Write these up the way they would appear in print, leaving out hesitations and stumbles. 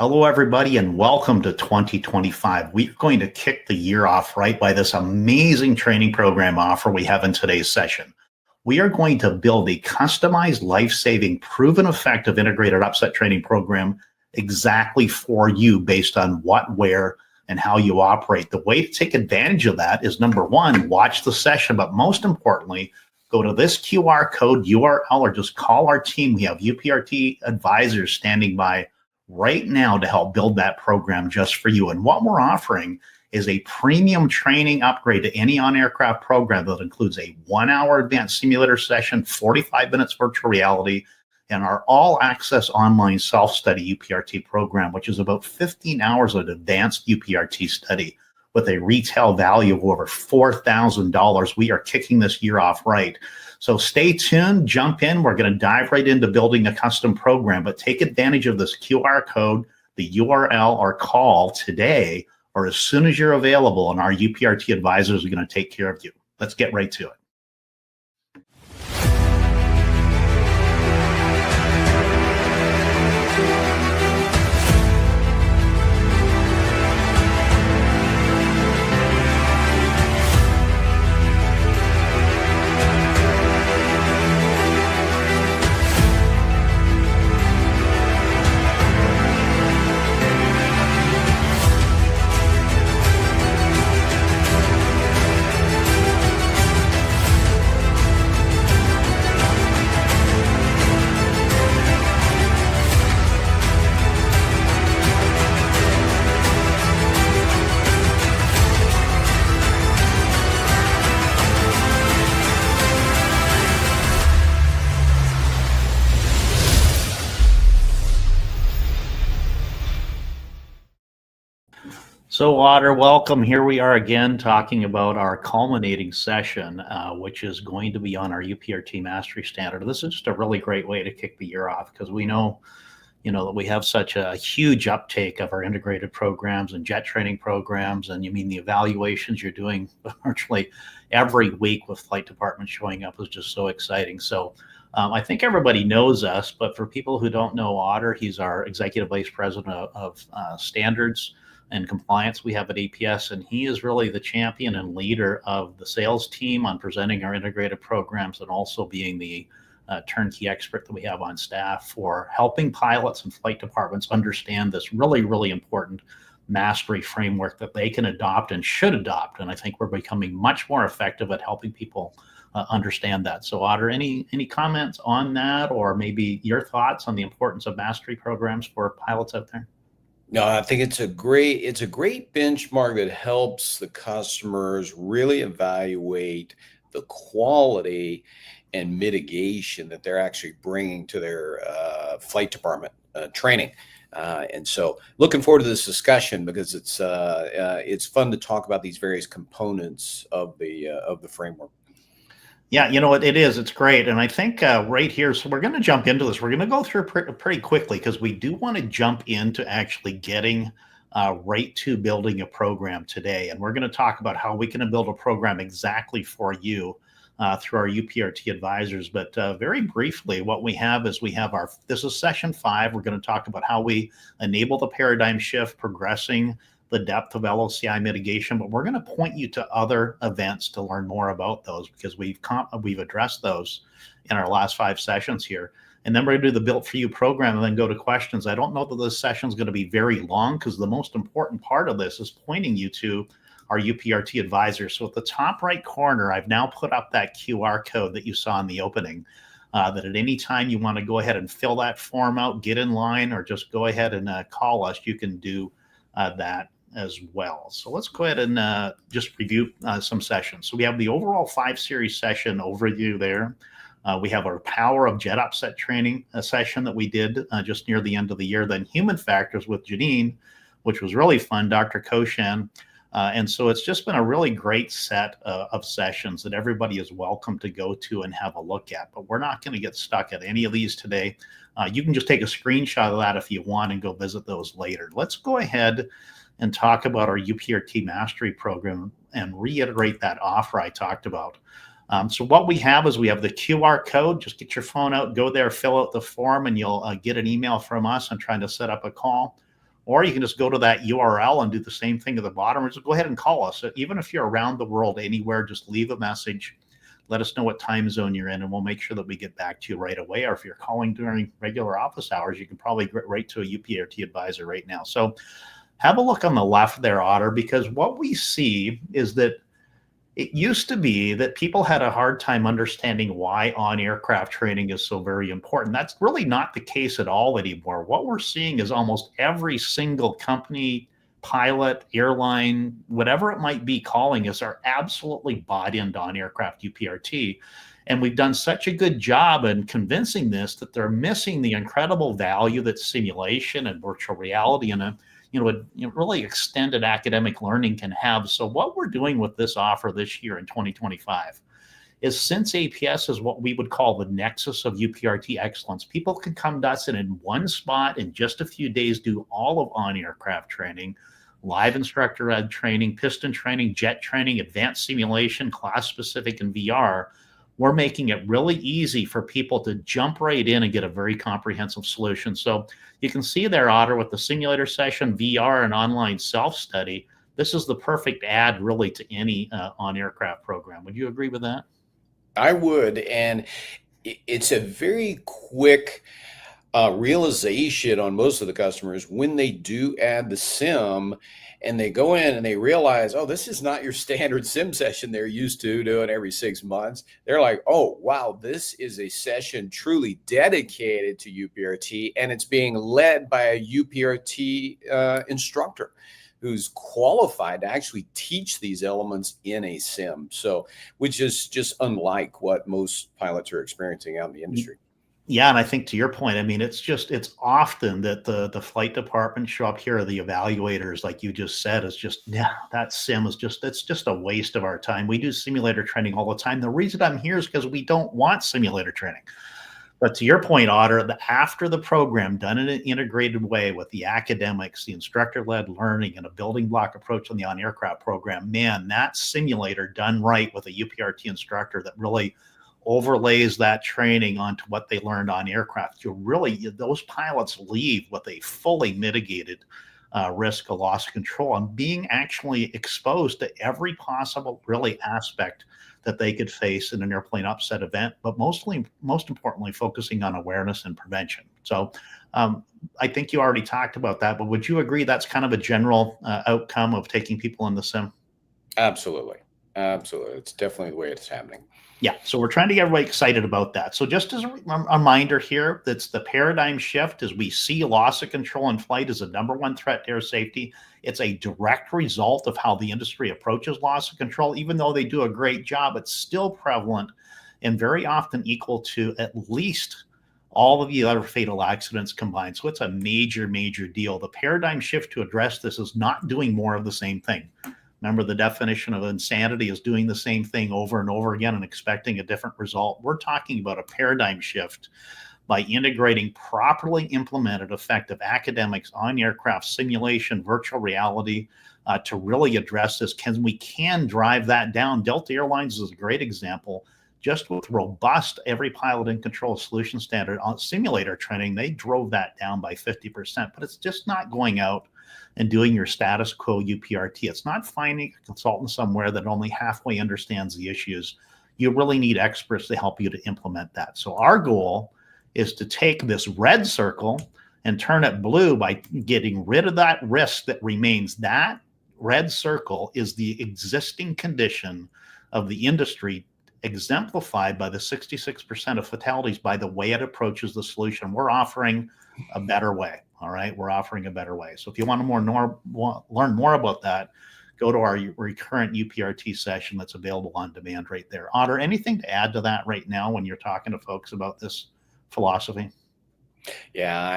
Hello, everybody, and welcome to 2025. We're going to kick the year off right by this amazing training program offer we have in today's session. We are going to build a customized, life-saving, proven effective integrated upset training program exactly for you based on what, where, and how you operate. The way to take advantage of that is, number one, watch the session, but most importantly, go to this QR code URL or just call our team. We have UPRT advisors standing by right now to help build that program just for you. And what we're offering is a premium training upgrade to any on-aircraft program that includes a 1-hour advanced simulator session, 45 minutes virtual reality, and our all-access online self-study UPRT program, which is about 15 hours of advanced UPRT study with a retail value of over $4,000. We are kicking this year off right. So stay tuned, jump in. We're going to dive right into building a custom program, but take advantage of this QR code, the URL, or call today or as soon as you're available, and our UPRT advisors are going to take care of you. Let's get right to it. So, Otter, welcome. Here we are again talking about our culminating session, which is going to be on our UPRT Mastery Standard. This is just a really great way to kick the year off because we know, that we have such a huge uptake of our integrated programs and jet training programs. And the evaluations you're doing virtually every week with flight departments showing up is just so exciting. So I think everybody knows us, but for people who don't know Otter, he's our Executive Vice President of Standards and Compliance we have at APS, and he is really the champion and leader of the sales team on presenting our integrated programs and also being the turnkey expert that we have on staff for helping pilots and flight departments understand this really, really important mastery framework that they can adopt and should adopt. And I think we're becoming much more effective at helping people understand that. So, Otter, any comments on that, or maybe your thoughts on the importance of mastery programs for pilots out there? No, I think it's a great benchmark that helps the customers really evaluate the quality and mitigation that they're actually bringing to their flight department training. And so looking forward to this discussion because it's fun to talk about these various components of the framework. Yeah, it is. It's great. And I think right here, so we're going to jump into this. We're going to go through pretty quickly because we do want to jump into actually getting right to building a program today. And we're going to talk about how we can build a program exactly for you through our UPRT advisors. But very briefly, what we have is this is session 5. We're going to talk about how we enable the paradigm shift, progressing the depth of LOC-I mitigation, but we're going to point you to other events to learn more about those because we've addressed those in our last 5 sessions here. And then we're going to do the Built For You program and then go to questions. I don't know that this session is going to be very long because the most important part of this is pointing you to our UPRT advisor. So at the top right corner, I've now put up that QR code that you saw in the opening. That at any time you want to go ahead and fill that form out, get in line, or just go ahead and call us, you can do that as well. So let's go ahead and just review some sessions. So we have the overall 5 series session overview there. We have our Power of Jet Upset training session that we did just near the end of the year. Then Human Factors with Janine, which was really fun, Dr. Koshan. And so it's just been a really great set of sessions that everybody is welcome to go to and have a look at. But we're not going to get stuck at any of these today. You can just take a screenshot of that if you want and go visit those later. Let's go ahead and talk about our UPRT Mastery Program and reiterate that offer I talked about. So what we have is we have the QR code. Just get your phone out, go there, fill out the form, and you'll get an email from us and trying to set up a call. or you can just go to that URL and do the same thing at the bottom, or just go ahead and call us. Even if you're around the world anywhere, just leave a message. Let us know what time zone you're in, and we'll make sure that we get back to you right away. Or if you're calling during regular office hours, you can probably get right to a UPRT advisor right now. So have a look on the left there, Otter, because what we see is that it used to be that people had a hard time understanding why on-aircraft training is so very important. That's really not the case at all anymore. What we're seeing is almost every single company, pilot, airline, whatever it might be calling us, are absolutely bought into on-aircraft UPRT. And we've done such a good job in convincing this that they're missing the incredible value that simulation and virtual reality and a really extended academic learning can have. So what we're doing with this offer this year in 2025 is, since APS is what we would call the nexus of UPRT excellence, people can come to us and in one spot in just a few days do all of on-aircraft training, live instructor ed training, piston training, jet training, advanced simulation, class specific, and VR. We're making it really easy for people to jump right in and get a very comprehensive solution. So you can see there, Otter, with the simulator session, VR, and online self-study, this is the perfect add really to any on-aircraft program. Would you agree with that? I would. And it's a very quick realization on most of the customers when they do add the sim and they go in and they realize, oh, this is not your standard sim session they're used to doing every 6 months. They're like, oh, wow, this is a session truly dedicated to UPRT, and it's being led by a UPRT instructor who's qualified to actually teach these elements in a sim. So, which is just unlike what most pilots are experiencing out in the industry. Yeah, and I think to your point, I mean, it's often that the flight department show up here, or the evaluators, like you just said, is just, yeah, that sim is it's just a waste of our time. We do simulator training all the time. The reason I'm here is because we don't want simulator training. But to your point, Otter, after the program done in an integrated way with the academics, the instructor-led learning, and a building block approach on the on-aircraft program, man, that simulator done right with a UPRT instructor that really overlays that training onto what they learned on aircraft, those pilots leave with a fully mitigated risk of loss of control and being actually exposed to every possible really aspect that they could face in an airplane upset event, but most importantly, focusing on awareness and prevention. So I think you already talked about that, but would you agree that's kind of a general outcome of taking people in the sim? Absolutely. Absolutely. It's definitely the way it's happening. Yeah, so we're trying to get everybody excited about that. So just as a reminder here, that's the paradigm shift as we see loss of control in flight as a #1 threat to air safety. It's a direct result of how the industry approaches loss of control. Even though they do a great job, it's still prevalent and very often equal to at least all of the other fatal accidents combined. So it's a major, major deal. The paradigm shift to address this is not doing more of the same thing. Remember, the definition of insanity is doing the same thing over and over again and expecting a different result. We're talking about a paradigm shift by integrating properly implemented effective academics on aircraft simulation, virtual reality, to really address this. We can drive that down. Delta Airlines is a great example. Just with robust every pilot in control solution standard on simulator training, they drove that down by 50%. But it's just not going out and doing your status quo UPRT. It's not finding a consultant somewhere that only halfway understands the issues. You really need experts to help you to implement that. So our goal is to take this red circle and turn it blue by getting rid of that risk that remains. That red circle is the existing condition of the industry, exemplified by the 66% of fatalities by the way it approaches the solution. We're offering a better way. All right, we're offering a better way. So if you want to learn more about that, go to our Recurrent UPRT session that's available on demand right there. Otter, anything to add to that right now when you're talking to folks about this philosophy? Yeah,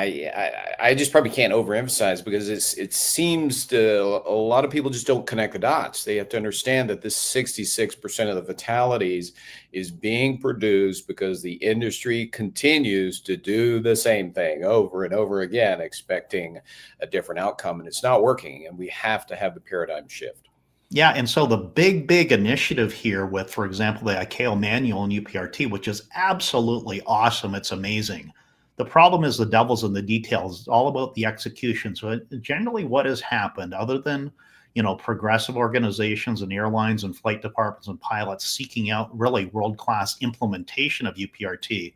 I just probably can't overemphasize, because it seems to a lot of people just don't connect the dots. They have to understand that this 66% of the fatalities is being produced because the industry continues to do the same thing over and over again, expecting a different outcome, and it's not working. And we have to have the paradigm shift. Yeah, and so the big initiative here with, for example, the ICAO manual and UPRT, which is absolutely awesome. It's amazing. The problem is the devil's in the details. It's all about the execution. So generally what has happened, other than progressive organizations and airlines and flight departments and pilots seeking out really world-class implementation of UPRT,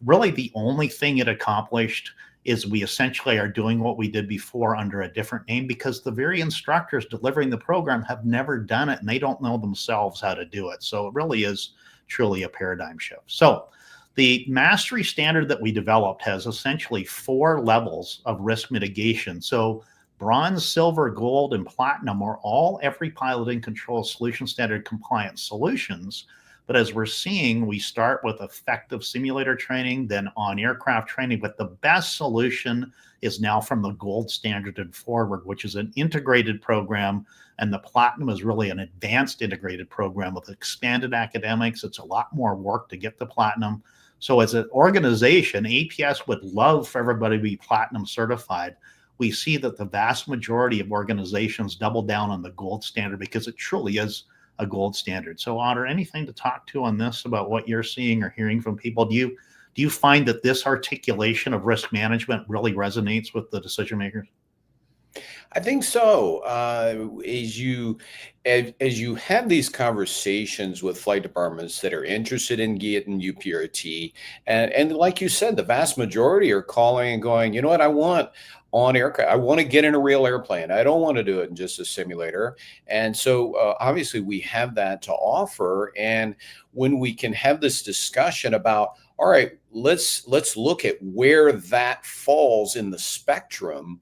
really the only thing it accomplished is we essentially are doing what we did before under a different name, because the very instructors delivering the program have never done it and they don't know themselves how to do it. So it really is truly a paradigm shift. So the mastery standard that we developed has essentially 4 levels of risk mitigation. So bronze, silver, gold, and platinum are all every piloting control solution standard compliant solutions. But as we're seeing, we start with effective simulator training, then on aircraft training. But the best solution is now from the gold standard and forward, which is an integrated program. And the platinum is really an advanced integrated program with expanded academics. It's a lot more work to get the platinum. So as an organization, APS would love for everybody to be platinum certified. We see that the vast majority of organizations double down on the gold standard because it truly is a gold standard. So Otter, anything to talk to on this about what you're seeing or hearing from people? Do you find that this articulation of risk management really resonates with the decision makers? I think so. As you have these conversations with flight departments that are interested in getting UPRT, and like you said, the vast majority are calling and going, you know what, I want on aircraft. I want to get in a real airplane. I don't want to do it in just a simulator. And so obviously we have that to offer. And when we can have this discussion about, all right, let's look at where that falls in the spectrum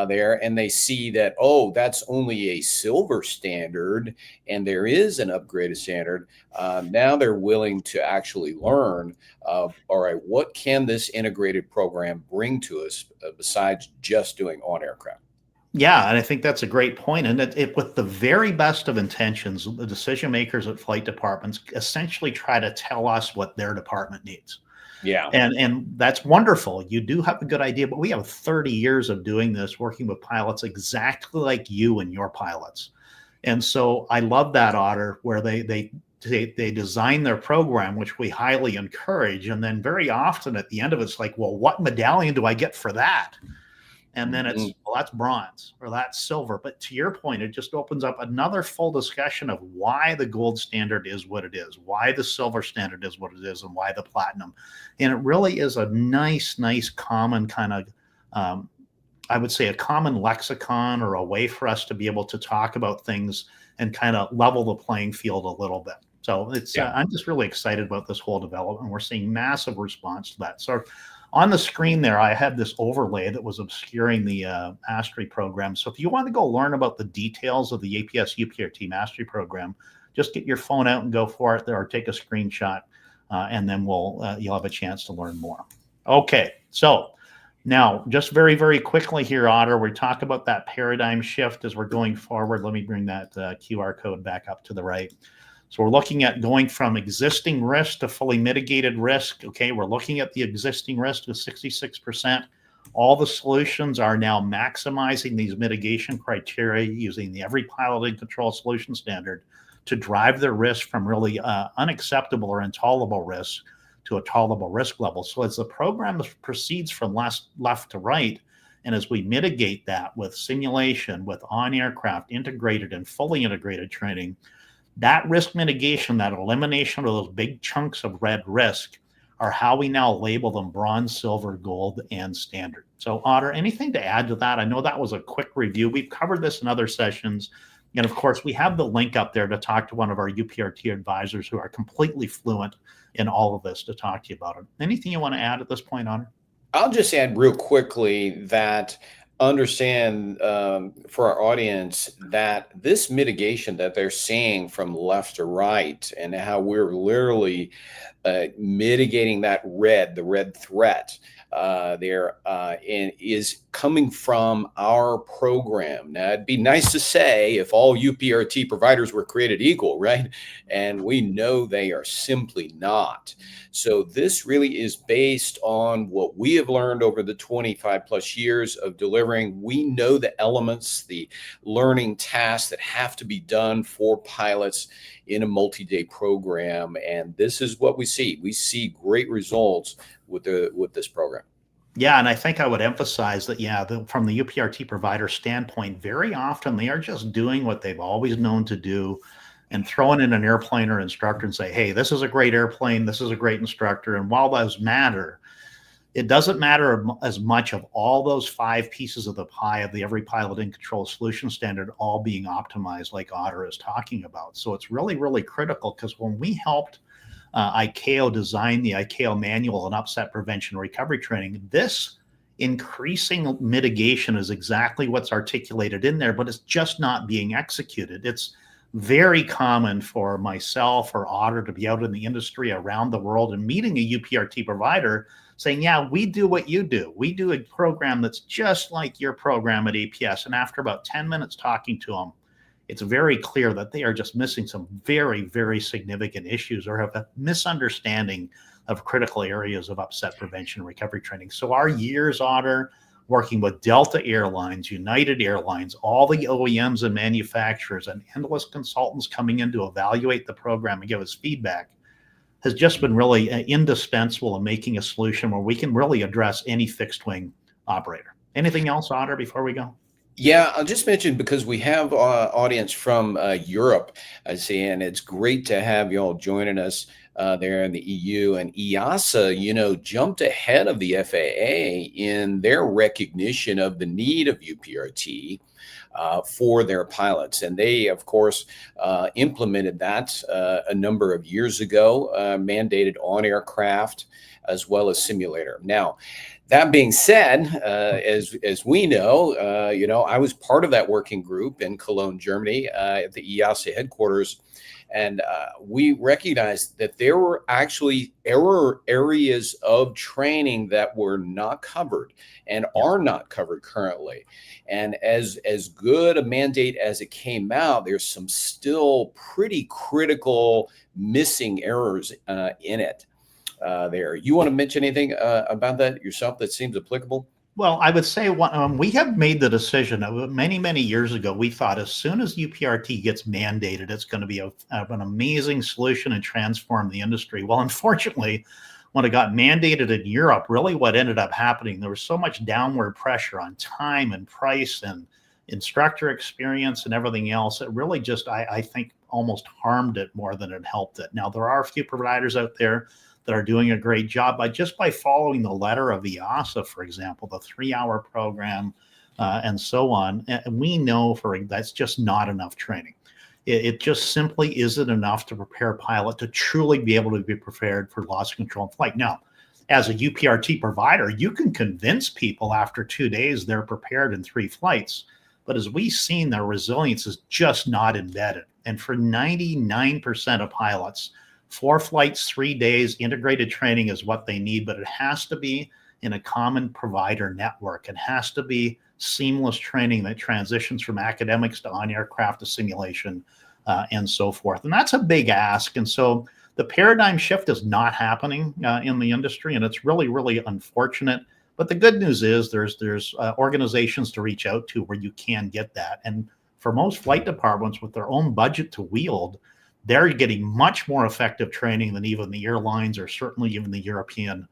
there, and they see that, oh, that's only a silver standard and there is an upgraded standard. Now they're willing to actually learn, all right, what can this integrated program bring to us besides just doing on aircraft? Yeah, and I think that's a great point. And with the very best of intentions, the decision makers at flight departments essentially try to tell us what their department needs. Yeah. And that's wonderful. You do have a good idea, but we have 30 years of doing this, working with pilots exactly like you and your pilots. And so I love that, Otter, where they design their program, which we highly encourage. And then very often at the end of it, it's like, well, what medallion do I get for that? And then it's, well, that's bronze or that's silver. But to your point, it just opens up another full discussion of why the gold standard is what it is, why the silver standard is what it is, and why the platinum. And it really is a nice common kind of, I would say, a common lexicon or a way for us to be able to talk about things and kind of level the playing field a little bit. So it's, I'm just really excited about this whole development. We're seeing massive response to that. So on the screen there, I had this overlay that was obscuring the mastery program. So if you want to go learn about the details of the APS UPRT mastery program, just get your phone out and go for it there, or take a screenshot, and then you'll have a chance to learn more. Okay, so now just very quickly here, Otter, we talk about that paradigm shift as we're going forward. Let me bring that QR code back up to the right. So we're looking at going from existing risk to fully mitigated risk. Okay, we're looking at the existing risk of 66%. All the solutions are now maximizing these mitigation criteria using the every piloting control solution standard to drive their risk from really unacceptable or intolerable risk to a tolerable risk level. So as the program proceeds from left to right, and as we mitigate that with simulation, with on-aircraft integrated and fully integrated training, that risk mitigation, that elimination of those big chunks of red risk are how we now label them bronze, silver, gold, and standard. So Otter, anything to add to that? I know that was a quick review. We've covered this in other sessions. And of course, we have the link up there to talk to one of our UPRT advisors who are completely fluent in all of this to talk to you about it. Anything you want to add at this point, Otter? I'll just add real quickly that understand for our audience that this mitigation that they're seeing from left to right and how we're literally mitigating the red threat there and is coming from our program. Now, it'd be nice to say if all UPRT providers were created equal, right? And we know they are simply not. So this really is based on what we have learned over the 25 plus years of delivering. We know the elements, the learning tasks that have to be done for pilots in a multi-day program. And this is what we see. We see great results with this program. Yeah, and I think I would emphasize that, yeah, from the UPRT provider standpoint, very often they are just doing what they've always known to do and throwing in an airplane or instructor and say, hey, this is a great airplane, this is a great instructor. And while those matter, it doesn't matter as much of all those 5 pieces of the pie of the every pilot in control solution standard all being optimized like Otter is talking about. So it's really, really critical, because when we helped ICAO design the ICAO manual and upset prevention recovery training, this increasing mitigation is exactly what's articulated in there, but it's just not being executed. It's very common for myself or Otter to be out in the industry around the world and meeting a UPRT provider saying, yeah, we do what you do. We do a program that's just like your program at APS. And after about 10 minutes talking to them, it's very clear that they are just missing some very, very significant issues or have a misunderstanding of critical areas of upset prevention and recovery training. So our years, Otter, working with Delta Airlines, United Airlines, all the OEMs and manufacturers, and endless consultants coming in to evaluate the program and give us feedback, has just been really indispensable in making a solution where we can really address any fixed wing operator. Anything else, Otter, before we go? Yeah, I'll just mention, because we have audience from Europe, I see, and it's great to have you all joining us there in the EU. And EASA, jumped ahead of the FAA in their recognition of the need of UPRT for their pilots. And they, of course, implemented that a number of years ago, mandated on aircraft as well as simulator. Now, that being said, as we know, I was part of that working group in Cologne, Germany, at the EASA headquarters, and we recognized that there were actually areas of training that were not covered and are not covered currently. And as good a mandate as it came out, there's some still pretty critical missing errors in it. There. You want to mention anything about that yourself that seems applicable? Well, I would say we have made the decision many, many years ago. We thought as soon as UPRT gets mandated, it's going to be an amazing solution and transform the industry. Well, unfortunately, when it got mandated in Europe, really what ended up happening, there was so much downward pressure on time and price and instructor experience and everything else. It really just, I think, almost harmed it more than it helped it. Now, there are a few providers out there that are doing a great job just by following the letter of EASA, for example, the 3-hour program and so on. And we know that's just not enough training. It just simply isn't enough to prepare a pilot to truly be able to be prepared for loss of control in flight. Now, as a UPRT provider, you can convince people after 2 days they're prepared in 3 flights. But as we've seen, their resilience is just not embedded. And for 99% of pilots, 4 flights, 3 days, integrated training is what they need, but it has to be in a common provider network. It has to be seamless training that transitions from academics to on-aircraft to simulation and so forth. And that's a big ask. And so the paradigm shift is not happening in the industry, and it's really, really unfortunate. But the good news is there's organizations to reach out to where you can get that. And for most flight departments with their own budget to wield, they're getting much more effective training than even the airlines or certainly even the European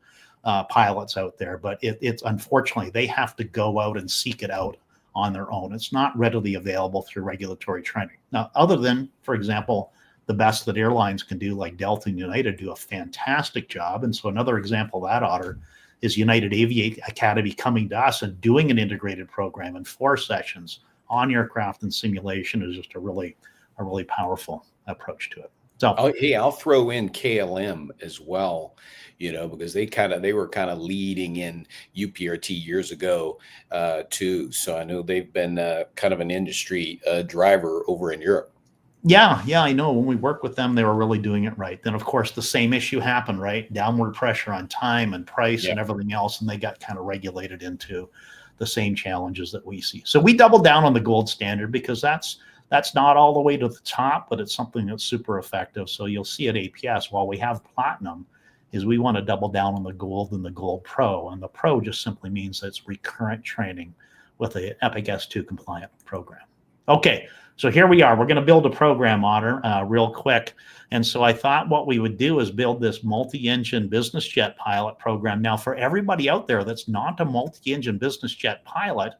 pilots out there. But it's unfortunately, they have to go out and seek it out on their own. It's not readily available through regulatory training. Now, other than, for example, the best that airlines can do, like Delta and United, do a fantastic job. And so another example of that, Otter, is United Aviate Academy coming to us and doing an integrated program in 4 sessions on aircraft and simulation is just a really powerful approach to it. So, I'll throw in KLM as well, because they were kind of leading in UPRT years ago too. So I know they've been kind of an industry driver over in Europe. Yeah, I know. When we work with them, they were really doing it right. Then, of course, the same issue happened, right? Downward pressure on time and price and everything else, and they got kind of regulated into the same challenges that we see. So we doubled down on the gold standard because that's not all the way to the top, but it's something that's super effective. So you'll see at APS, while we have platinum, is we want to double down on the gold and the gold pro. And the pro just simply means that it's recurrent training with a Epic S2 compliant program. Okay, so here we are. We're going to build a program, Otter, real quick. And so I thought what we would do is build this multi-engine business jet pilot program. Now, for everybody out there that's not a multi-engine business jet pilot,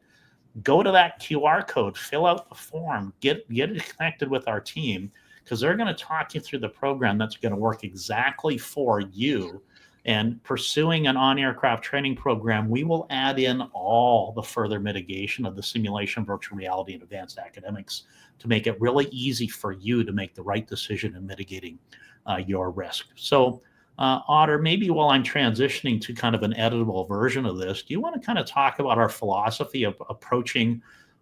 go to that QR code, fill out the form, get connected with our team, because they're going to talk you through the program that's going to work exactly for you. And pursuing an on-aircraft training program, we will add in all the further mitigation of the simulation, virtual reality, and advanced academics to make it really easy for you to make the right decision in mitigating your risk. So Otter, maybe while I'm transitioning to kind of an editable version of this, do you want to kind of talk about our philosophy of approaching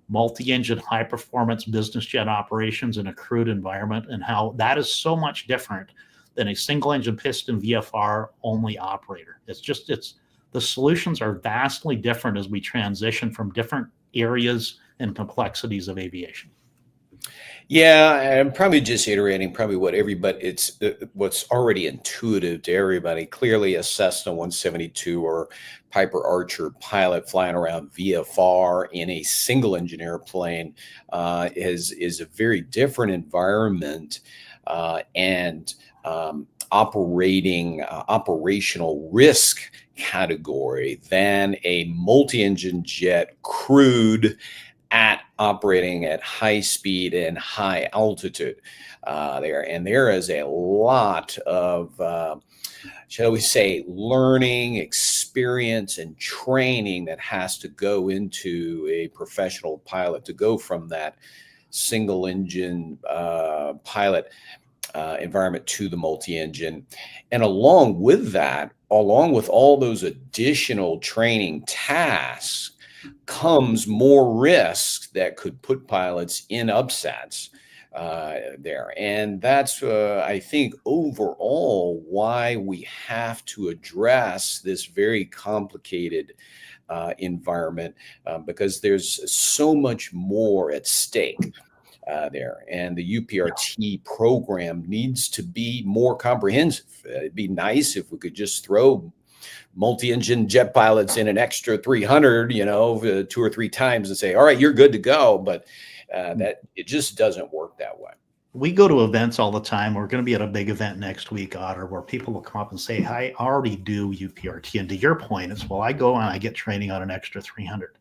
multi-engine high-performance business jet operations in a crewed environment and how that is so much different than a single-engine piston VFR only operator? It's the solutions are vastly different as we transition from different areas and complexities of aviation. Yeah, I'm probably just iterating probably what everybody, it's what's already intuitive to everybody. Clearly a Cessna 172 or Piper Archer pilot flying around VFR in a single engine airplane is a very different environment and operational risk category than a multi-engine jet crewed at operating at high speed and high altitude there. And there is a lot of, shall we say, learning, experience, and training that has to go into a professional pilot to go from that single engine pilot environment to the multi-engine. And along with that, along with all those additional training tasks, comes more risk that could put pilots in upsets there. And that's, I think, overall why we have to address this very complicated environment because there's so much more at stake there. And the UPRT program needs to be more comprehensive. It'd be nice if we could just throw multi-engine jet pilots in an extra 300, 2 or 3 times and say, all right, you're good to go. But that it just doesn't work that way. We go to events all the time. We're going to be at a big event next week, Otter, where people will come up and say, I already do UPRT. And to your point, it's, well, I go and I get training on an extra 300.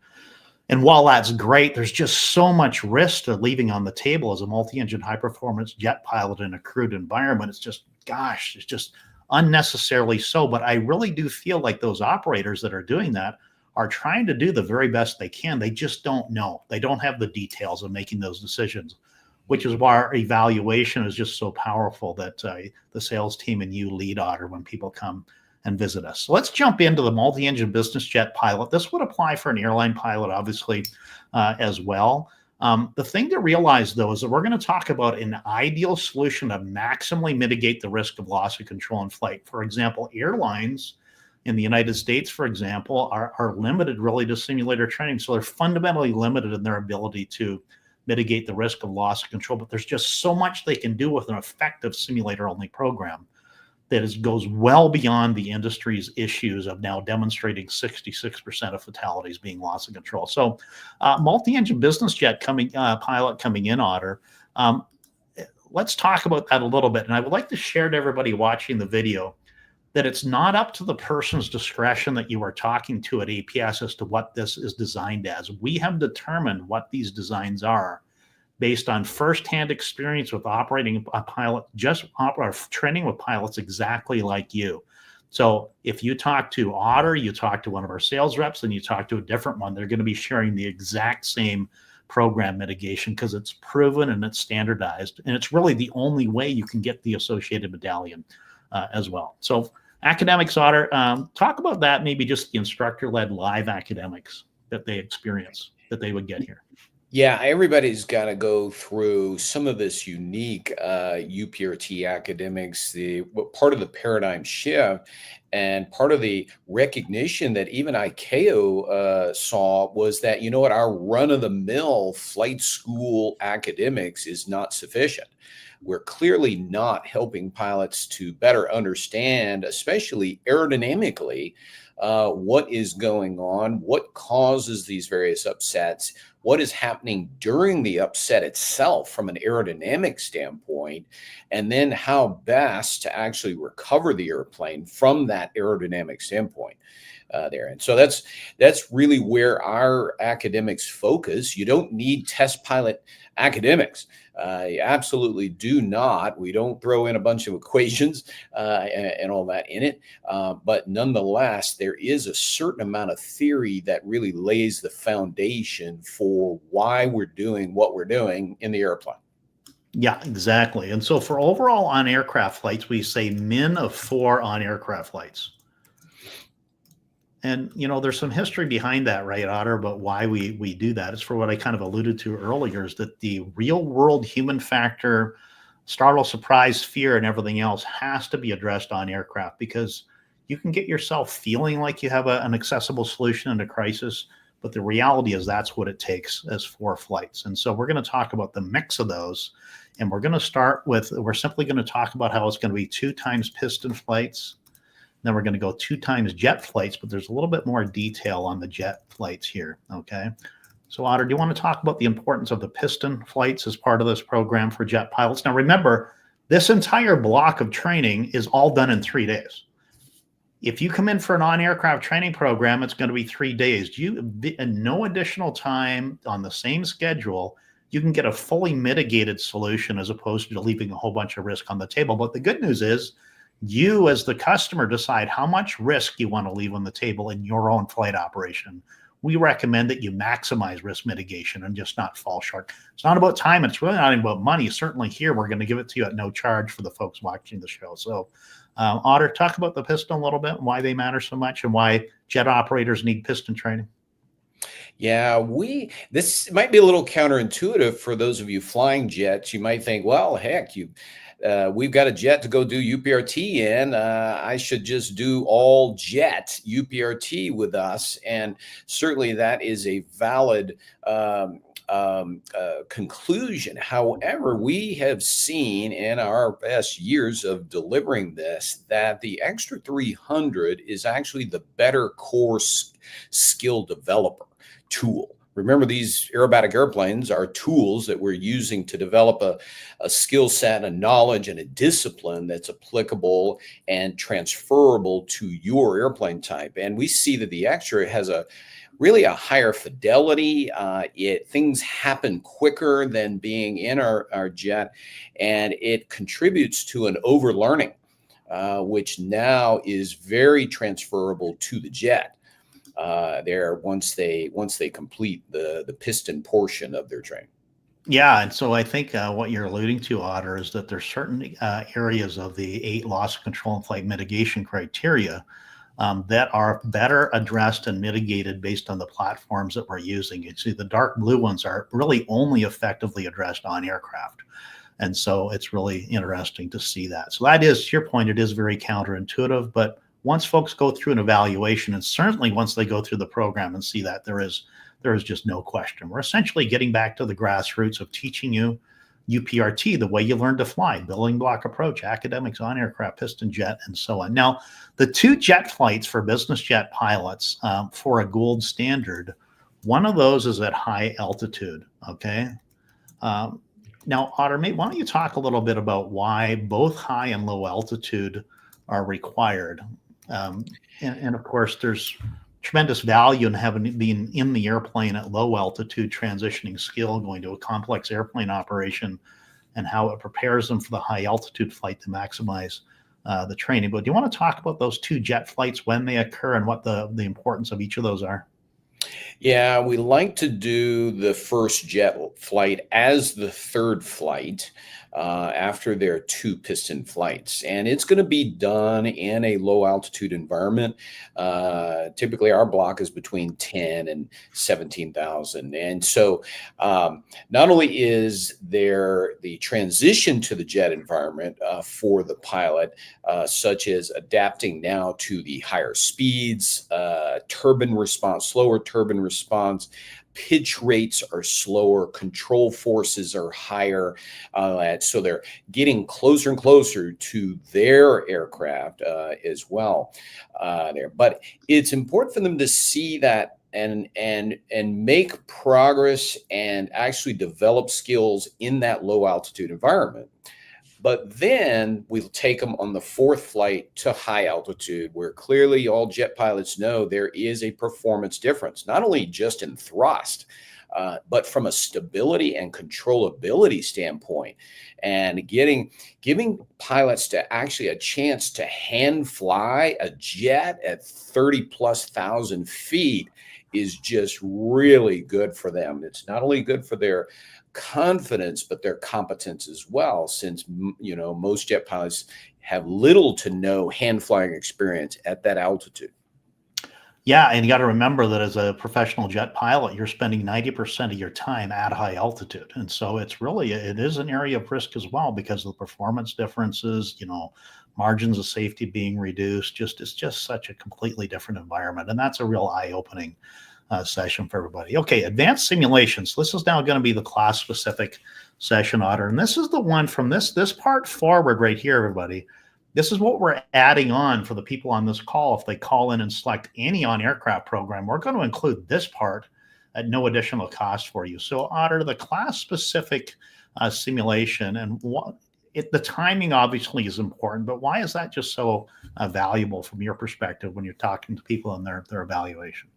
And while that's great, there's just so much risk to leaving on the table as a multi-engine high-performance jet pilot in a crewed environment. It's just, gosh, it's just unnecessarily so. But I really do feel like those operators that are doing that are trying to do the very best they can. They just don't know. They don't have the details of making those decisions, which is why our evaluation is just so powerful that the sales team and you lead, Otter, when people come and visit us. So let's jump into the multi-engine business jet pilot. This would apply for an airline pilot, obviously, as well. The thing to realize, though, is that we're going to talk about an ideal solution to maximally mitigate the risk of loss of control in flight. For example, airlines in the United States, for example, are limited really to simulator training. So they're fundamentally limited in their ability to mitigate the risk of loss of control. But there's just so much they can do with an effective simulator-only program that goes well beyond the industry's issues of now demonstrating 66% of fatalities being loss of control. So multi-engine business jet pilot coming in, Otter. Let's talk about that a little bit. And I would like to share to everybody watching the video that it's not up to the person's discretion that you are talking to at APS as to what this is designed as. We have determined what these designs are based on firsthand experience with operating a pilot, training with pilots exactly like you. So if you talk to Otter, you talk to one of our sales reps, and you talk to a different one, they're going to be sharing the exact same program mitigation because it's proven and it's standardized. And it's really the only way you can get the associated medallion as well. So academics, Otter, talk about that, maybe just the instructor-led live academics that they experience, that they would get here. Yeah, everybody's got to go through some of this unique UPRT academics, part of the paradigm shift and part of the recognition that even ICAO saw was that, our run-of-the-mill flight school academics is not sufficient. We're clearly not helping pilots to better understand, especially aerodynamically, what is going on, what causes these various upsets, what is happening during the upset itself from an aerodynamic standpoint, and then how best to actually recover the airplane from that aerodynamic standpoint. There. And so that's really where our academics focus. You don't need test pilot academics. You absolutely do not. We don't throw in a bunch of equations and all that in it. But nonetheless, there is a certain amount of theory that really lays the foundation for why we're doing what we're doing in the airplane. Yeah, exactly. And so for overall on-aircraft flights, we say min of 4 on-aircraft flights. And, there's some history behind that, right, Otter, about why we do that. It's for what I kind of alluded to earlier, is that the real world human factor, startle, surprise, fear, and everything else has to be addressed on aircraft, because you can get yourself feeling like you have an accessible solution in a crisis, but the reality is that's what it takes as 4 flights. And so we're going to talk about the mix of those. And we're going to start with, we're simply going to talk about how it's going to be 2 times piston flights. Then we're going to go 2 times jet flights, but there's a little bit more detail on the jet flights here, okay? So Otter, do you want to talk about the importance of the piston flights as part of this program for jet pilots? Now remember, this entire block of training is all done in 3 days. If you come in for an on-aircraft training program, it's going to be 3 days. And no additional time on the same schedule, you can get a fully mitigated solution as opposed to leaving a whole bunch of risk on the table. But the good news is, you as the customer decide how much risk you want to leave on the table in your own flight operation. We recommend that you maximize risk mitigation and just not fall short. It's not about time. It's really not about money. Certainly here, we're going to give it to you at no charge for the folks watching the show. So Otter, talk about the piston a little bit, and why they matter so much, and why jet operators need piston training. Yeah, this might be a little counterintuitive for those of you flying jets. You might think, well, heck, we've got a jet to go do UPRT in. I should just do all jet UPRT with us. And certainly that is a valid conclusion. However, we have seen in our best years of delivering this that the extra 300 is actually the better core skill developer tool. Remember, these aerobatic airplanes are tools that we're using to develop a skill set, a knowledge, and a discipline that's applicable and transferable to your airplane type. And we see that the extra has really a higher fidelity. Things happen quicker than being in our jet, and it contributes to an overlearning, which now is very transferable to the jet. Once they complete the piston portion of their training. Yeah, and so I think what you're alluding to, Otter, is that there's certain areas of the 8 loss control and flight mitigation criteria that are better addressed and mitigated based on the platforms that we're using. You see, the dark blue ones are really only effectively addressed on aircraft. And so it's really interesting to see that. So that is, to your point, it is very counterintuitive, but once folks go through an evaluation, and certainly once they go through the program and see that, there is just no question. We're essentially getting back to the grassroots of teaching you UPRT, the way you learn to fly, building block approach, academics, on aircraft, piston jet, and so on. Now, the 2 jet flights for business jet pilots for a gold standard, one of those is at high altitude, okay? Now, Otter, why don't you talk a little bit about why both high and low altitude are required? And of course, there's tremendous value in having been in the airplane at low altitude, transitioning skill, going to a complex airplane operation, and how it prepares them for the high altitude flight to maximize the training. But do you want to talk about those 2 jet flights, when they occur, and what the importance of each of those are? Yeah, we like to do the first jet flight as the 3rd flight after their 2 piston flights. And it's going to be done in a low altitude environment. Typically, our block is between 10 and 17,000. And so not only is there the transition to the jet environment for the pilot, such as adapting now to the higher speeds, turbine response, slower turbine response, pitch rates are slower, control forces are higher, so they're getting closer and closer to their aircraft as well there. But it's important for them to see that and make progress and actually develop skills in that low altitude environment. But then we'll take them on the fourth flight to high altitude, where clearly all jet pilots know there is a performance difference, not only just in thrust, but from a stability and controllability standpoint. And giving pilots to actually a chance to hand fly a jet at 30,000+ feet is just really good for them. It's not only good for their confidence, but their competence as well, since most jet pilots have little to no hand flying experience at that altitude. Yeah, and you got to remember that as a professional jet pilot, you're spending 90% of your time at high altitude, and so it is an area of risk as well because of the performance differences. Margins of safety being reduced. It's just such a completely different environment, and that's a real eye-opening session for everybody. Okay, advanced simulations. This is now going to be the class-specific session order, and this is the one from this part forward right here, everybody. This is what we're adding on for the people on this call. If they call in and select any on-aircraft program, we're going to include this part at no additional cost for you. So, Otter, the class-specific simulation, and the timing obviously is important, but why is that just so valuable from your perspective when you're talking to people in their evaluation?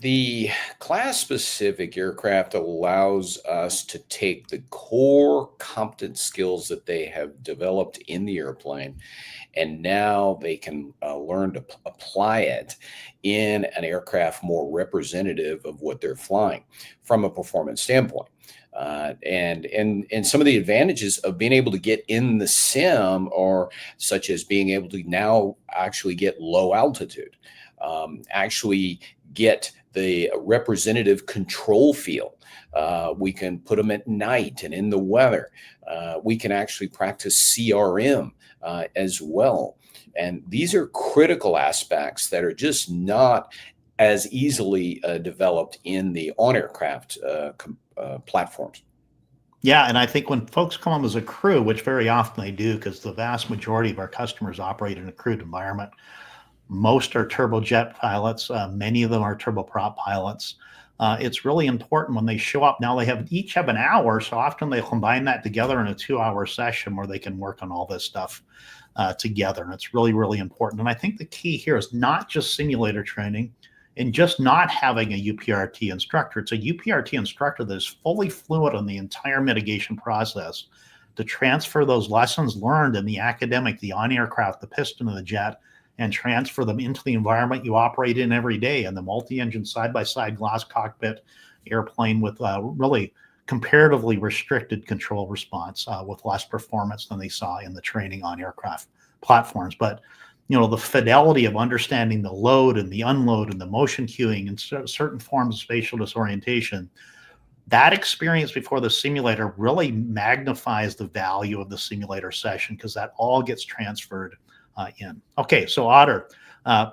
The class-specific aircraft allows us to take the core competent skills that they have developed in the airplane, and now they can learn to apply it in an aircraft more representative of what they're flying from a performance standpoint. And some of the advantages of being able to get in the sim are such as being able to now actually get low altitude, actually get the representative control feel. We can put them at night and in the weather. We can actually practice CRM as well. And these are critical aspects that are just not as easily developed in the on-aircraft platforms. Yeah, and I think when folks come on as a crew, which very often they do, because the vast majority of our customers operate in a crewed environment. Most are turbojet pilots. Many of them are turboprop pilots. It's really important when they show up. Now they each have an hour, so often they combine that together in a 2-hour session where they can work on all this stuff together. And it's really, really important. And I think the key here is not just simulator training and just not having a UPRT instructor. It's a UPRT instructor that is fully fluent on the entire mitigation process to transfer those lessons learned in the academic, the on-aircraft, the piston of the jet, and transfer them into the environment you operate in every day, and the multi-engine side-by-side glass cockpit airplane with really comparatively restricted control response with less performance than they saw in the training on aircraft platforms. But the fidelity of understanding the load and the unload and the motion cueing and certain forms of spatial disorientation, that experience before the simulator really magnifies the value of the simulator session because that all gets transferred in. Okay, so Otter,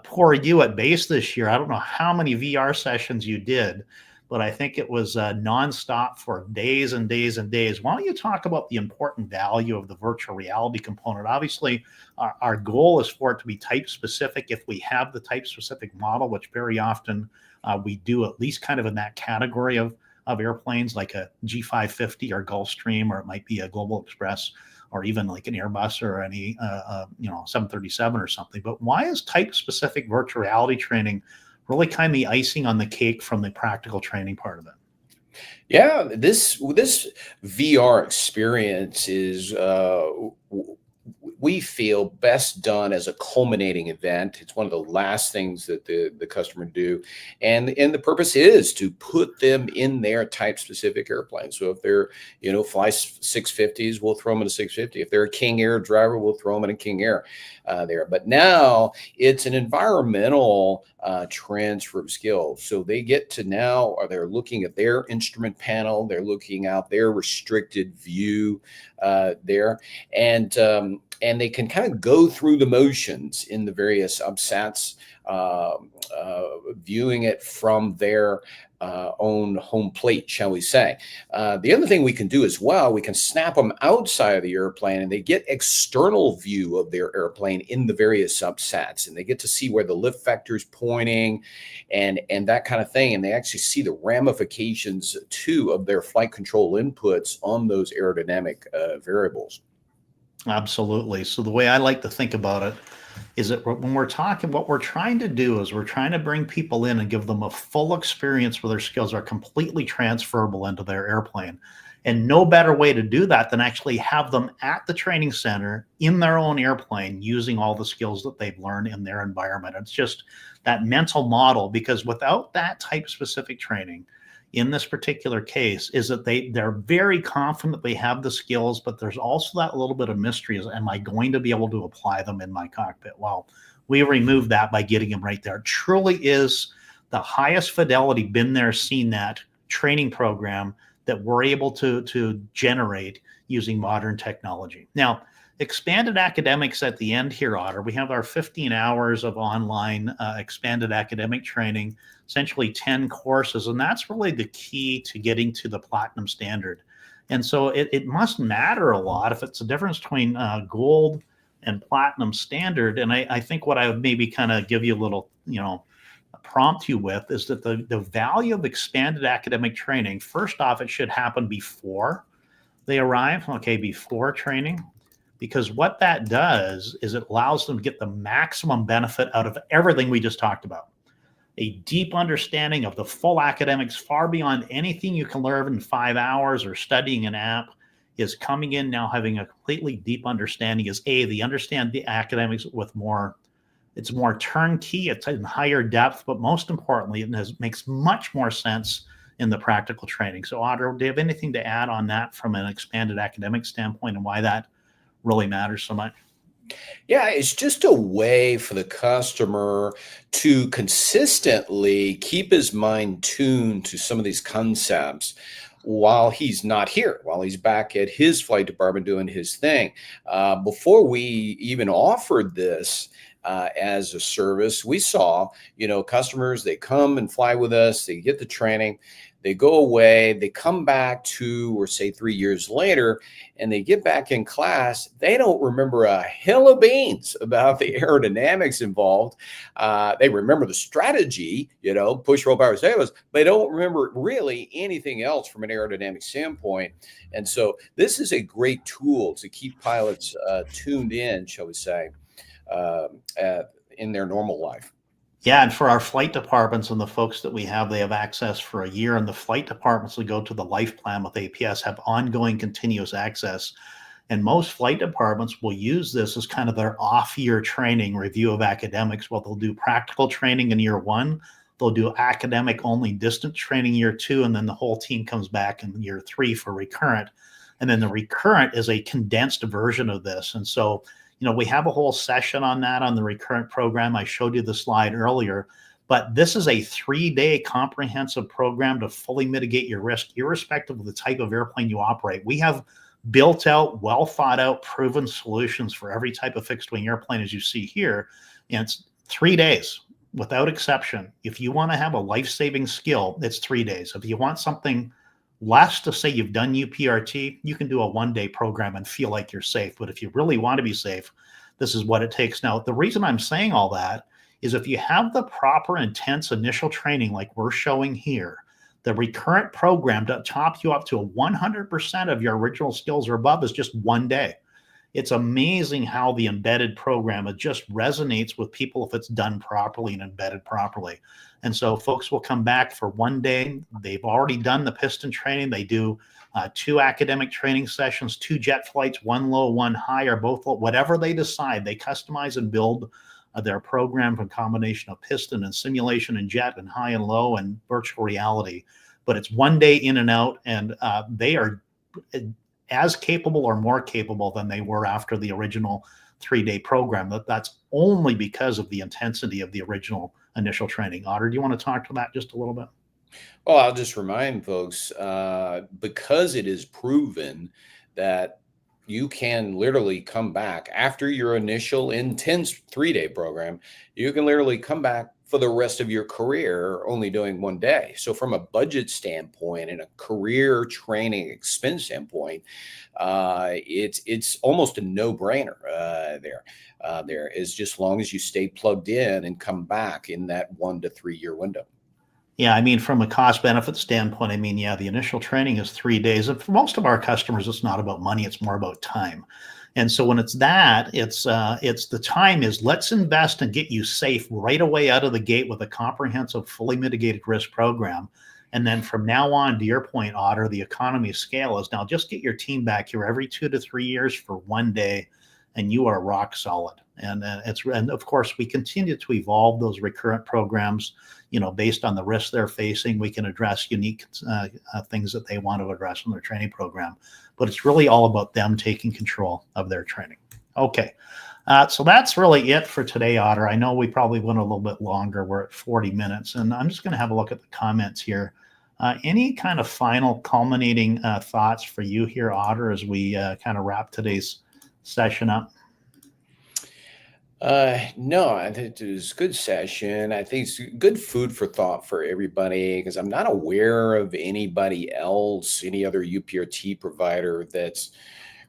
for you at base this year, I don't know how many VR sessions you did, but I think it was nonstop for days and days and days. Why don't you talk about the important value of the virtual reality component? Obviously, our goal is for it to be type specific if we have the type specific model, which very often we do, at least kind of in that category of airplanes like a G550 or Gulfstream, or it might be a Global Express, or even like an Airbus or any 737 or something. But why is type-specific virtual reality training really kind of the icing on the cake from the practical training part of it? Yeah, this VR experience is we feel best done as a culminating event. It's one of the last things that the customer do. And the purpose is to put them in their type specific airplane. So if they're, fly 650s, we'll throw them in a 650. If they're a King Air driver, we'll throw them in a King Air there. But now it's an environmental transfer of skills. So they get to now, or they're looking at their instrument panel, they're looking out their restricted view there. And and they can kind of go through the motions in the various subsets, viewing it from their own home plate, shall we say. The other thing we can do as well, we can snap them outside of the airplane and they get external view of their airplane in the various subsets, and they get to see where the lift vector is pointing and that kind of thing. And they actually see the ramifications too of their flight control inputs on those aerodynamic variables. Absolutely. So the way I like to think about it is that when we're talking, what we're trying to do is we're trying to bring people in and give them a full experience where their skills are completely transferable into their airplane. And no better way to do that than actually have them at the training center in their own airplane using all the skills that they've learned in their environment. It's just that mental model, because without that type specific training, in this particular case, is that they're very confident they have the skills, but there's also that little bit of mystery is, am I going to be able to apply them in my cockpit? Well, we remove that by getting them right there. It truly is the highest fidelity, been there, seen that training program that we're able to generate using modern technology. Now, expanded academics at the end here, Otter, we have our 15 hours of online expanded academic training, essentially 10 courses, and that's really the key to getting to the platinum standard. And so it must matter a lot if it's a difference between gold and platinum standard. And I think what I would maybe kind of give you a little, prompt you with is that the value of expanded academic training, first off, it should happen before they arrive, before training, because what that does is it allows them to get the maximum benefit out of everything we just talked about. A deep understanding of the full academics, far beyond anything you can learn in 5 hours or studying an app, is coming in now having a completely deep understanding. Is they understand the academics with more, it's more turnkey, it's in higher depth, but most importantly, it makes much more sense in the practical training. So Audra, do you have anything to add on that from an expanded academic standpoint and why that really matters so much? Yeah, it's just a way for the customer to consistently keep his mind tuned to some of these concepts while he's not here, while he's back at his flight department doing his thing. Before we even offered this as a service, we saw, customers, they come and fly with us, they get the training, they go away, they come back 2 or say 3 years later, and they get back in class. They don't remember a hill of beans about the aerodynamics involved. They remember the strategy, push, roll, power, stabilize, but they don't remember really anything else from an aerodynamic standpoint. And so this is a great tool to keep pilots tuned in, shall we say, in their normal life. Yeah, and for our flight departments and the folks that we have, they have access for a year, and the flight departments that go to the life plan with APS have ongoing continuous access. And most flight departments will use this as kind of their off-year training review of academics. Well, they'll do practical training in year 1, they'll do academic only distance training year 2, and then the whole team comes back in year 3 for Recurrent. And then the Recurrent is a condensed version of this. And so we have a whole session on that on the Recurrent program. I showed you the slide earlier, but this is a 3-day comprehensive program to fully mitigate your risk, irrespective of the type of airplane you operate. We have built out, well thought out, proven solutions for every type of fixed wing airplane, as you see here. And it's 3 days without exception. If you want to have a life-saving skill, it's 3 days. If you want something less, to say you've done UPRT, you can do a 1-day program and feel like you're safe. But if you really want to be safe, this is what it takes. Now, the reason I'm saying all that is if you have the proper intense initial training like we're showing here, the Recurrent program to top you up to 100% of your original skills or above is just 1 day. It's amazing how the embedded program, it just resonates with people if it's done properly and embedded properly. And so folks will come back for 1 day. They've already done the piston training. They do 2 academic training sessions, 2 jet flights, 1 low, 1 high, or both low, whatever they decide. They customize and build their program from a combination of piston and simulation and jet and high and low and virtual reality. But it's 1 day in and out, and they are as capable or more capable than they were after the original 3-day program. That's only because of the intensity of the original initial training. Otter, do you want to talk to that just a little bit? Well, I'll just remind folks, because it is proven that you can literally come back after your initial intense 3-day program. You can literally come back for the rest of your career only doing 1 day. So from a budget standpoint and a career training expense standpoint, it's almost a no-brainer there is, just long as you stay plugged in and come back in that 1 to 3 year window. Yeah, I mean, from a cost benefit standpoint, I mean, yeah, the initial training is 3 days. And for most of our customers, it's not about money, it's more about time. And so when it's that, it's the time is, let's invest and get you safe right away out of the gate with a comprehensive, fully mitigated risk program. And then from now on, to your point, Otter, the economy of scale is now just get your team back here every 2 to 3 years for 1 day, and you are rock solid. And and of course, we continue to evolve those recurrent programs, based on the risks they're facing. We can address unique things that they want to address in their training program, but it's really all about them taking control of their training. Okay. So that's really it for today, Otter. I know we probably went a little bit longer. We're at 40 minutes, and I'm just going to have a look at the comments here. Any kind of final culminating thoughts for you here, Otter, as we kind of wrap today's session up? No, I think it was a good session. I think it's good food for thought for everybody, because I'm not aware of anybody else, any other UPRT provider that's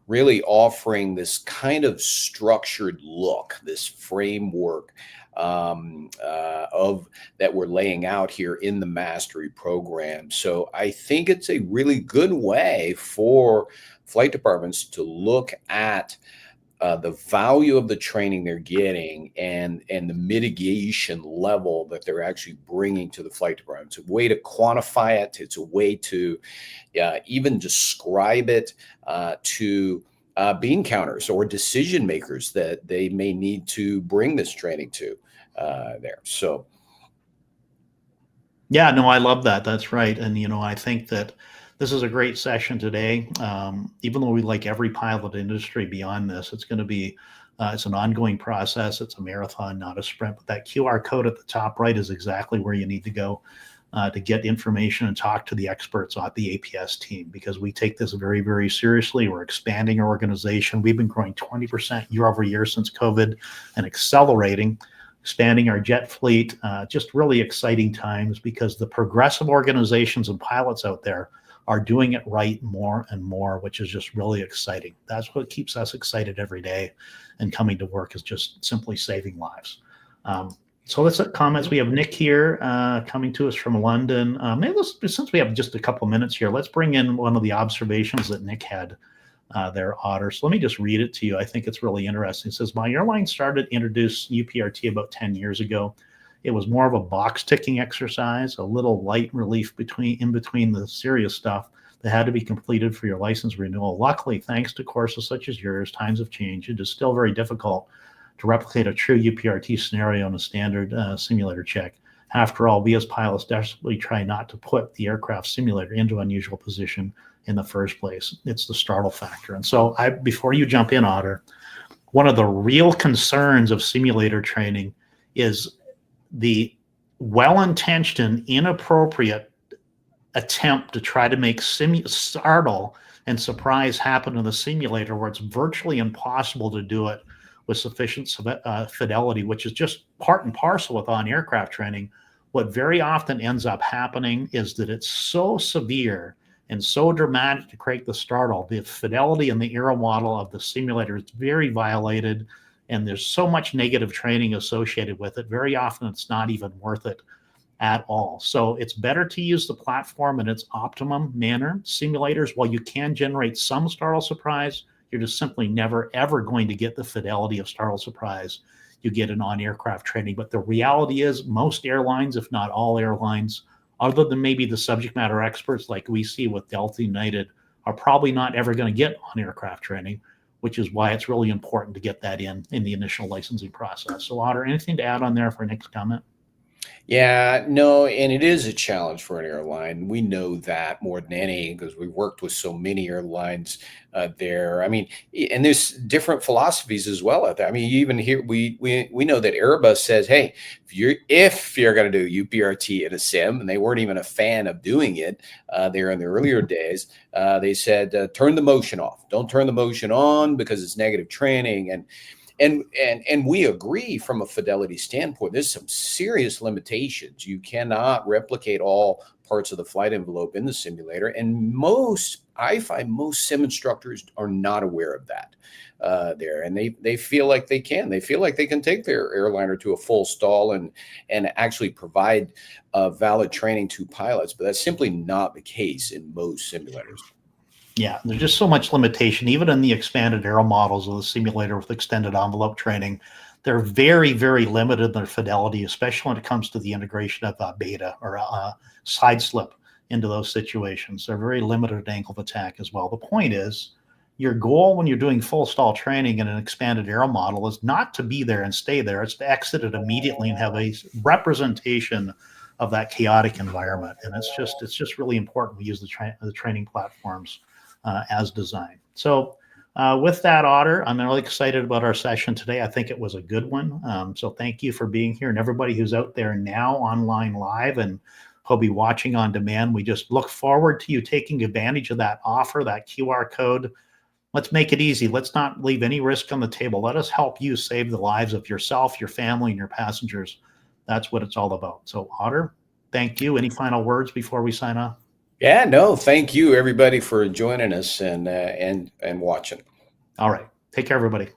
really offering this kind of structured look, this framework of that we're laying out here in the mastery program. So I think it's a really good way for flight departments to look at the value of the training they're getting and the mitigation level that they're actually bringing to the flight department. It's a way to quantify it. It's a way to even describe it to bean counters or decision makers that they may need to bring this training to there. So. Yeah, no, I love that. That's right. And, I think that this is a great session today. Even though we like every pilot industry beyond this, it's going to be, it's an ongoing process. It's a marathon, not a sprint. But that QR code at the top right is exactly where you need to go to get information and talk to the experts on the APS team, because we take this very, very seriously. We're expanding our organization. We've been growing 20% year over year since COVID and accelerating, expanding our jet fleet. Just really exciting times, because the progressive organizations and pilots out there are doing it right more and more, which is just really exciting. That's what keeps us excited every day, and coming to work is just simply saving lives. So let's let comments. We have Nick here coming to us from London. Maybe since we have just a couple minutes here, let's bring in one of the observations that Nick had there, Otter. So let me just read it to you. I think it's really interesting. It says, my airline started to introduce UPRT about 10 years ago. It was more of a box ticking exercise, a little light relief in between the serious stuff that had to be completed for your license renewal. Luckily, thanks to courses such as yours, times have changed. It is still very difficult to replicate a true UPRT scenario in a standard simulator check. After all, we as pilots desperately try not to put the aircraft simulator into unusual position in the first place. It's the startle factor. And so before you jump in, Otter, one of the real concerns of simulator training is the well-intentioned, inappropriate attempt to try to make startle and surprise happen in the simulator, where it's virtually impossible to do it with sufficient fidelity, which is just part and parcel with on-aircraft training. What very often ends up happening is that it's so severe and so dramatic to create the startle. The fidelity and the aero model of the simulator is very violated, and there's so much negative training associated with it. Very often it's not even worth it at all. So it's better to use the platform in its optimum manner. Simulators, while you can generate some startle surprise, you're just simply never, ever going to get the fidelity of startle surprise you get in on-aircraft training. But the reality is most airlines, if not all airlines, other than maybe the subject matter experts like we see with Delta United, are probably not ever going to get on-aircraft training, which is why it's really important to get that in the initial licensing process. So, Otter, anything to add on there for Nick's comment? Yeah, no, and it is a challenge for an airline. We know that more than any because we've worked with so many airlines there. I mean, and there's different philosophies as well out there. I mean, even here we know that Airbus says, hey, if you're going to do UPRT in a sim, and they weren't even a fan of doing it there in the earlier days. They said turn the motion off. Don't turn the motion on because it's negative training and we agree from a fidelity standpoint. There's some serious limitations. You cannot replicate all parts of the flight envelope in the simulator, and I find most sim instructors are not aware of that there, and they feel like they can. They feel like they can take their airliner to a full stall and actually provide valid training to pilots, but that's simply not the case in most simulators. Yeah, there's just so much limitation, even in the expanded aero models of the simulator with extended envelope training. They're very, very limited in their fidelity, especially when it comes to the integration of beta or side slip into those situations. They're very limited at angle of attack as well. The point is, your goal when you're doing full stall training in an expanded aero model is not to be there and stay there. It's to exit it immediately and have a representation of that chaotic environment. And it's just really important we use the training platforms as designed. So with that, Otter, I'm really excited about our session today. I think it was a good one. So thank you for being here, and everybody who's out there now online live and who'll be watching on demand. We just look forward to you taking advantage of that offer, that QR code. Let's make it easy. Let's not leave any risk on the table. Let us help you save the lives of yourself, your family, and your passengers. That's what it's all about. So Otter, thank you. Any final words before we sign off? Yeah, no, thank you everybody for joining us and watching. All right. Take care, everybody.